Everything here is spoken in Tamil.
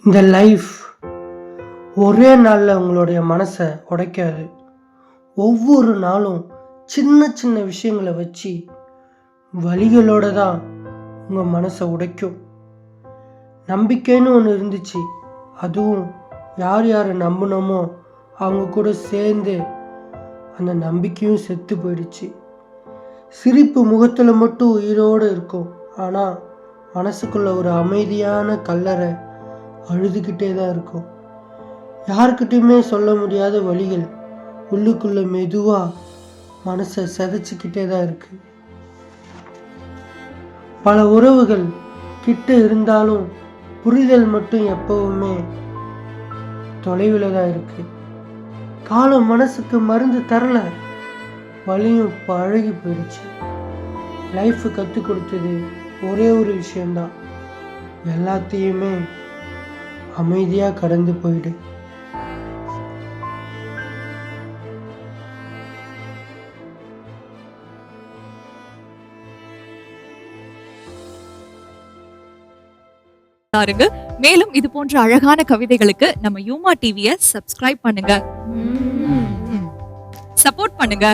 இந்த லைஃப் ஒரே நாளில் உங்களுடைய மனசை உடைக்காது. ஒவ்வொரு நாளும் சின்ன சின்ன விஷயங்களை வச்சு வலிகளோட தான் உங்கள் மனசை உடைக்கும். நம்பிக்கைன்னு ஒன்று இருந்துச்சு, அதுவும் யார் யாரை நம்பினோமோ அவங்க கூட சேர்ந்து அந்த நம்பிக்கையும் செத்து போயிடுச்சு. சிரிப்பு முகத்தில் மட்டும் உயிரோடு இருக்கும், ஆனால் மனசுக்குள்ள ஒரு அமைதியான கல்லறை அழுதுகிட்டே தான் இருக்கும். யாருக்கிட்டையுமே சொல்ல முடியாத வலிகள் உள்ளுக்குள்ள மெதுவாக மனசை சிதைச்சிக்கிட்டே தான் இருக்கு. பல உறவுகள் கிட்ட இருந்தாலும் புரிதல் மட்டும் எப்பவுமே தொலைவில் தான் இருக்கு. காலம் மனசுக்கு மருந்து தரல, வலியும் பழகி போயிடுச்சு. லைஃப் கற்றுக் கொடுத்தது ஒரே ஒரு விஷயம்தான், எல்லாத்தையுமே அமைதியாக கடந்து போயிடு. மேலும் இது போன்ற அழகான கவிதைகளுக்கு நம்ம யூமா டிவியை சப்ஸ்கிரைப் பண்ணுங்க, சப்போர்ட் பண்ணுங்க.